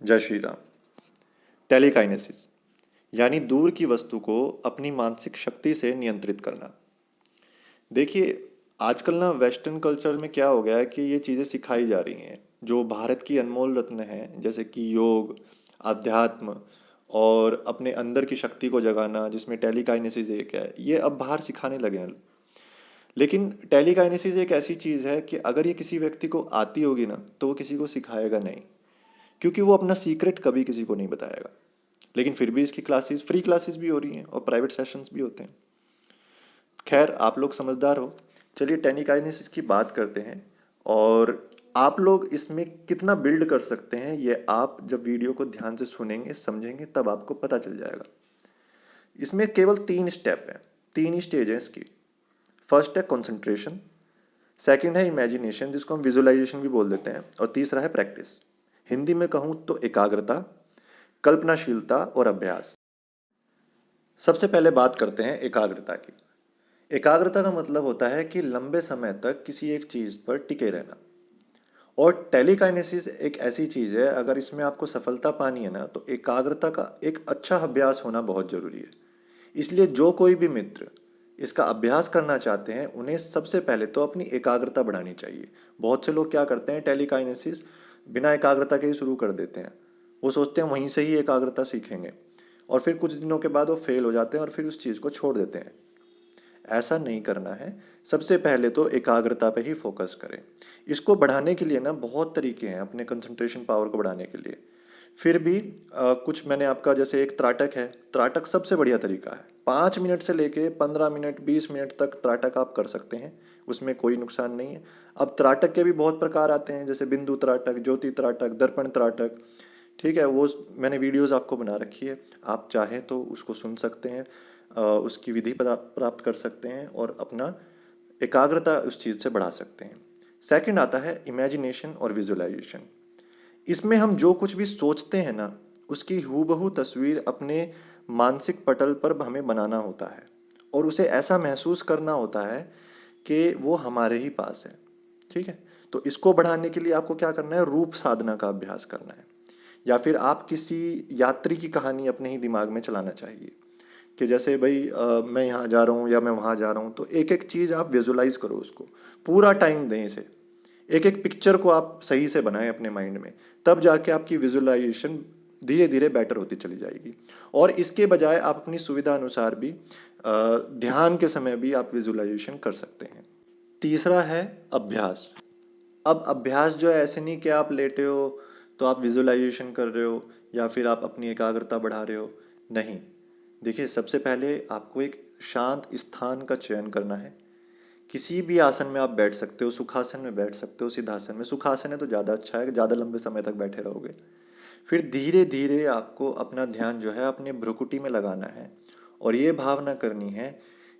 जय श्री राम। टेलीकाइनेसिस यानी दूर की वस्तु को अपनी मानसिक शक्ति से नियंत्रित करना। देखिए, आजकल ना वेस्टर्न कल्चर में क्या हो गया है कि ये चीज़ें सिखाई जा रही हैं जो भारत की अनमोल रत्न है, जैसे कि योग, अध्यात्म और अपने अंदर की शक्ति को जगाना, जिसमें टेलीकाइनेसिस एक है। ये अब बाहर सिखाने लगे हैं। लेकिन टेलीकाइनेसिस एक ऐसी चीज़ है कि अगर ये किसी व्यक्ति को आती होगी ना, तो वो किसी को सिखाएगा नहीं, क्योंकि वो अपना सीक्रेट कभी किसी को नहीं बताएगा। लेकिन फिर भी इसकी क्लासेस, फ्री क्लासेस भी हो रही हैं और प्राइवेट सेशंस भी होते हैं। खैर, आप लोग समझदार हो। चलिए टेलीकाइनेसिस की बात करते हैं। और आप लोग इसमें कितना बिल्ड कर सकते हैं, ये आप जब वीडियो को ध्यान से सुनेंगे, समझेंगे, तब आपको पता चल जाएगा। इसमें केवल 3 स्टेप हैं, 3 ही स्टेज हैं इसकी। फर्स्ट है कंसंट्रेशन, सेकंड है इमेजिनेशन, जिसको हम विजुअलाइजेशन भी बोल देते हैं, और तीसरा है प्रैक्टिस। हिंदी में कहूँ तो एकाग्रता, कल्पनाशीलता और अभ्यास। सबसे पहले बात करते हैं एकाग्रता की। एकाग्रता का मतलब होता है कि लंबे समय तक किसी एक चीज़ पर टिके रहना। और टेलीकाइनेसिस एक ऐसी चीज़ है, अगर इसमें आपको सफलता पानी है ना, तो एकाग्रता का एक अच्छा अभ्यास होना बहुत ज़रूरी है। इसलिए जो कोई भी मित्र इसका अभ्यास करना चाहते हैं, उन्हें सबसे पहले तो अपनी एकाग्रता बढ़ानी चाहिए। बहुत से लोग क्या करते हैं, टेलीकाइनेसिस बिना एकाग्रता के ही शुरू कर देते हैं। वो सोचते हैं वहीं से ही एकाग्रता सीखेंगे, और फिर कुछ दिनों के बाद वो फेल हो जाते हैं और फिर उस चीज़ को छोड़ देते हैं। ऐसा नहीं करना है। सबसे पहले तो एकाग्रता पे ही फोकस करें। इसको बढ़ाने के लिए ना बहुत तरीके हैं अपने कंसंट्रेशन पावर को बढ़ाने के लिए। फिर भी कुछ मैंने आपका, जैसे एक त्राटक है, त्राटक सबसे बढ़िया तरीका है। 5 मिनट से लेके 15 मिनट, 20 मिनट तक त्राटक आप कर सकते हैं, उसमें कोई नुकसान नहीं है। अब त्राटक के भी बहुत प्रकार आते हैं, जैसे बिंदु त्राटक, ज्योति त्राटक, दर्पण त्राटक। ठीक है, वो मैंने वीडियोस आपको बना रखी है, आप चाहें तो उसको सुन सकते हैं, उसकी विधि प्राप्त कर सकते हैं और अपना एकाग्रता उस चीज़ से बढ़ा सकते हैं। सेकंड आता है इमेजिनेशन और विजुअलाइजेशन। इसमें हम जो कुछ भी सोचते हैं ना, उसकी हूबहू तस्वीर अपने मानसिक पटल पर हमें बनाना होता है, और उसे ऐसा महसूस करना होता है कि वो हमारे ही पास है। ठीक है, तो इसको बढ़ाने के लिए आपको क्या करना है, रूप साधना का अभ्यास करना है। या फिर आप किसी यात्री की कहानी अपने ही दिमाग में चलाना चाहिए, कि जैसे भाई मैं यहाँ जा रहा हूँ या मैं वहाँ जा रहा हूँ, तो एक एक चीज़ आप विजुलाइज करो, उसको पूरा टाइम दें इसे। एक एक पिक्चर को आप सही से बनाएं अपने माइंड में, तब जाके आपकी विजुअलाइजेशन धीरे धीरे बेटर होती चली जाएगी। और इसके बजाय आप अपनी सुविधा अनुसार भी ध्यान के समय भी आप विजुअलाइजेशन कर सकते हैं। तीसरा है अभ्यास। अब अभ्यास जो है, ऐसे नहीं कि आप लेटे हो तो आप विजुअलाइजेशन कर रहे हो या फिर आप अपनी एकाग्रता बढ़ा रहे हो। नहीं, देखिए, सबसे पहले आपको एक शांत स्थान का चयन करना है। किसी भी आसन में आप बैठ सकते हो, सुखासन में बैठ सकते हो, सिद्धासन में। सुखासन है तो ज़्यादा अच्छा है, ज़्यादा लंबे समय तक बैठे रहोगे। फिर धीरे धीरे आपको अपना ध्यान जो है अपने भ्रुकुटी में लगाना है, और ये भावना करनी है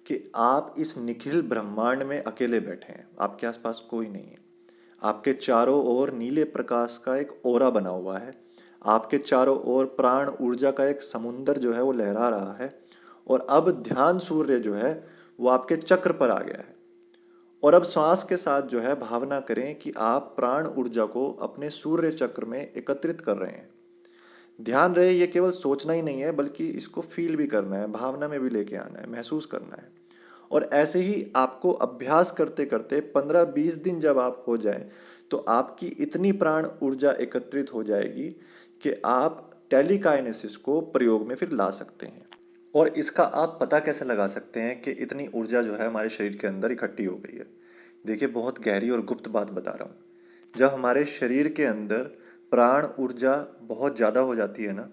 कि आप इस निखिल ब्रह्मांड में अकेले बैठे हैं, आपके आसपास कोई नहीं है। आपके चारों ओर नीले प्रकाश का एक ओरा बना हुआ है। आपके चारों ओर प्राण ऊर्जा का एक समुंदर जो है वो लहरा रहा है। और अब ध्यान सूर्य जो है वो आपके चक्र पर आ गया है। और अब श्वास के साथ जो है भावना करें कि आप प्राण ऊर्जा को अपने सूर्य चक्र में एकत्रित कर रहे हैं। ध्यान रहे, ये केवल सोचना ही नहीं है, बल्कि इसको फील भी करना है, भावना में भी लेके आना है, महसूस करना है। और ऐसे ही आपको अभ्यास करते करते 15-20 दिन जब आप हो जाए, तो आपकी इतनी प्राण ऊर्जा एकत्रित हो जाएगी कि आप टेलीकाइनेसिस को प्रयोग में फिर ला सकते हैं। और इसका आप पता कैसे लगा सकते हैं कि इतनी ऊर्जा जो है हमारे शरीर के अंदर इकट्ठी हो गई है। देखिए, बहुत गहरी और गुप्त बात बता रहा हूँ। जब हमारे शरीर के अंदर प्राण ऊर्जा बहुत ज़्यादा हो जाती है ना,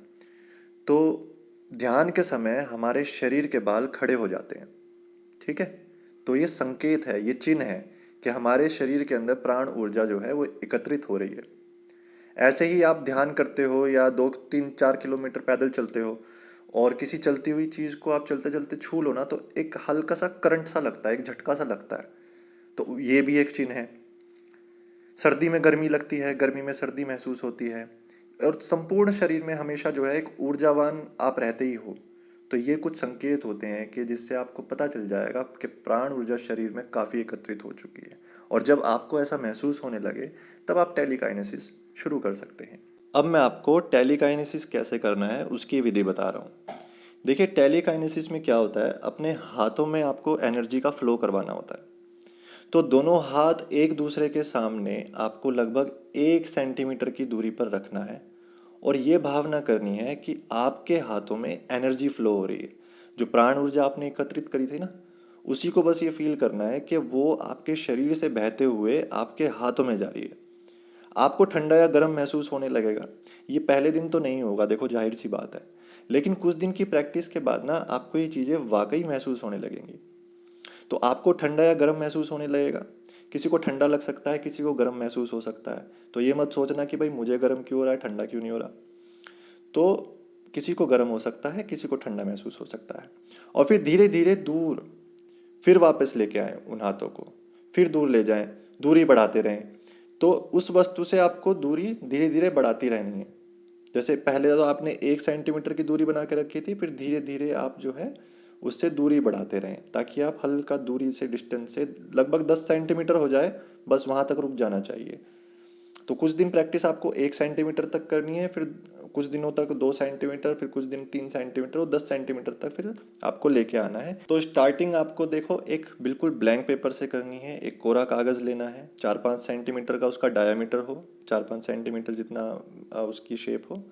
तो ध्यान के समय हमारे शरीर के बाल खड़े हो जाते हैं। ठीक है, तो ये संकेत है, ये चिन्ह है कि हमारे शरीर के अंदर प्राण ऊर्जा जो है वो एकत्रित हो रही है। ऐसे ही आप ध्यान करते हो या 2-3-4 किलोमीटर पैदल चलते हो, और किसी चलती हुई चीज़ को आप चलते चलते छू लो ना, तो एक हल्का सा करंट सा लगता है, एक झटका सा लगता है। तो ये भी एक चिन्ह है। सर्दी में गर्मी लगती है, गर्मी में सर्दी महसूस होती है, और संपूर्ण शरीर में हमेशा जो है एक ऊर्जावान आप रहते ही हो। तो ये कुछ संकेत होते हैं कि जिससे आपको पता चल जाएगा कि प्राण ऊर्जा शरीर में काफ़ी एकत्रित हो चुकी है। और जब आपको ऐसा महसूस होने लगे, तब आप टेलीकाइनेसिस शुरू कर सकते हैं। अब मैं आपको टेलीकाइनेसिस कैसे करना है उसकी विधि बता रहा हूँ। देखिए, टेलीकाइनेसिस में क्या होता है, अपने हाथों में आपको एनर्जी का फ्लो करवाना होता है। तो दोनों हाथ एक दूसरे के सामने आपको लगभग 1 सेंटीमीटर की दूरी पर रखना है और ये भावना करनी है कि आपके हाथों में एनर्जी फ्लो हो रही है। जो प्राण ऊर्जा आपने एकत्रित करी थी ना, उसी को बस ये फील करना है कि वो आपके शरीर से बहते हुए आपके हाथों में जा रही है। आपको ठंडा या गर्म महसूस होने लगेगा। ये पहले दिन तो नहीं होगा, देखो जाहिर सी बात है। लेकिन कुछ दिन की प्रैक्टिस के बाद ना आपको ये चीज़ें वाकई महसूस होने लगेंगी। तो आपको ठंडा या गर्म महसूस होने लगेगा। किसी को ठंडा लग सकता है, किसी को गर्म महसूस हो सकता है। तो ये मत सोचना कि भाई मुझे गर्म क्यों हो रहा है, ठंडा क्यों नहीं हो रहा। तो किसी को गर्म हो सकता है, किसी को ठंडा महसूस हो सकता है। और फिर धीरे धीरे दूर फिर वापस लेके आए उन हाथों को, फिर दूर ले जाएं, दूरी बढ़ाते रहें। तो उस वस्तु से आपको दूरी धीरे धीरे बढ़ाती रहनी है। जैसे पहले तो आपने 1 सेंटीमीटर की दूरी बना के रखी थी, फिर धीरे धीरे आप जो है उससे दूरी बढ़ाते रहें ताकि आप हल्का दूरी से, डिस्टेंस से लगभग 10 सेंटीमीटर हो जाए, बस वहाँ तक रुक जाना चाहिए। तो कुछ दिन प्रैक्टिस आपको 1 सेंटीमीटर तक करनी है, फिर कुछ दिनों तक 2 सेंटीमीटर, फिर कुछ दिन 3 सेंटीमीटर और 10 सेंटीमीटर तक फिर आपको लेके आना है। तो स्टार्टिंग आपको देखो एक बिल्कुल ब्लैंक पेपर से करनी है। एक कोरा कागज़ लेना है, 4-5 सेंटीमीटर का उसका डायामीटर हो, 4-5 सेंटीमीटर जितना उसकी शेप हो।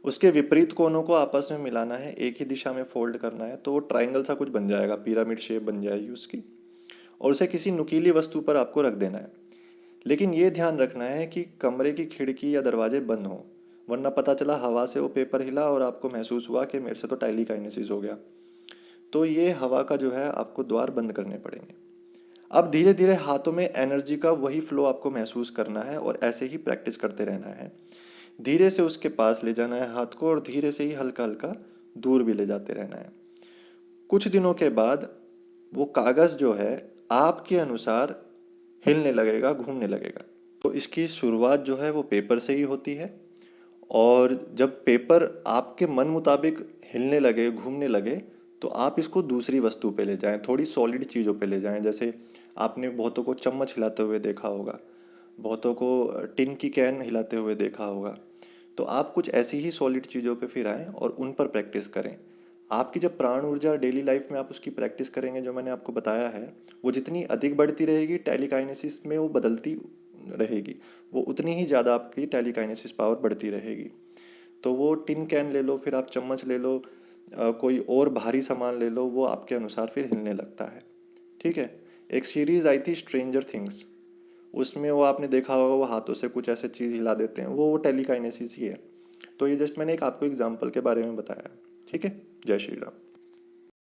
उसके विपरीत कोनों को आपस में मिलाना है, एक ही दिशा में फोल्ड करना है, तो वो ट्राइंगल सा कुछ बन जाएगा, पिरामिड शेप बन जाएगी उसकी। और उसे किसी नुकीली वस्तु पर आपको रख देना है। लेकिन ये ध्यान रखना है कि कमरे की खिड़की या दरवाजे बंद हों, वरना पता चला हवा से वो पेपर हिला और आपको महसूस हुआ कि मेरे से तो टाइलीकाइनेसिस हो गया। तो ये हवा का जो है आपको द्वार बंद करने पड़ेंगे। अब धीरे धीरे हाथों में एनर्जी का वही फ्लो आपको महसूस करना है और ऐसे ही प्रैक्टिस करते रहना है। धीरे से उसके पास ले जाना है हाथ को और धीरे से ही हल्का हल्का दूर भी ले जाते रहना है। कुछ दिनों के बाद वो कागज़ जो है आपके अनुसार हिलने लगेगा, घूमने लगेगा। तो इसकी शुरुआत जो है वो पेपर से ही होती है। और जब पेपर आपके मन मुताबिक हिलने लगे, घूमने लगे, तो आप इसको दूसरी वस्तु पे ले जाएं, थोड़ी सॉलिड चीज़ों पे ले जाएं। जैसे आपने बहुतों को चम्मच हिलाते हुए देखा होगा, बहुतों को टिन की कैन हिलाते हुए देखा होगा। तो आप कुछ ऐसी ही सॉलिड चीज़ों पे फिर आएँ और उन पर प्रैक्टिस करें। आपकी जब प्राण ऊर्जा डेली लाइफ में आप उसकी प्रैक्टिस करेंगे, जो मैंने आपको बताया है, वो जितनी अधिक बढ़ती रहेगी, टेलीकाइनेसिस में वो बदलती रहेगी, वो उतनी ही ज़्यादा आपकी टेलीकाइनेसिस पावर बढ़ती रहेगी। तो वो टिन कैन ले लो, फिर आप चम्मच ले लो, कोई और भारी सामान ले लो, वो आपके अनुसार फिर हिलने लगता है। ठीक है। एक सीरीज आई थी स्ट्रेंजर थिंग्स, उसमें वो आपने देखा होगा, वो हाथों से कुछ ऐसे चीज़ हिला देते हैं, वो टेलीकाइनेसिस ही है। तो ये जस्ट मैंने एक आपको एग्जाम्पल के बारे में बताया। ठीक है। जय श्री राम।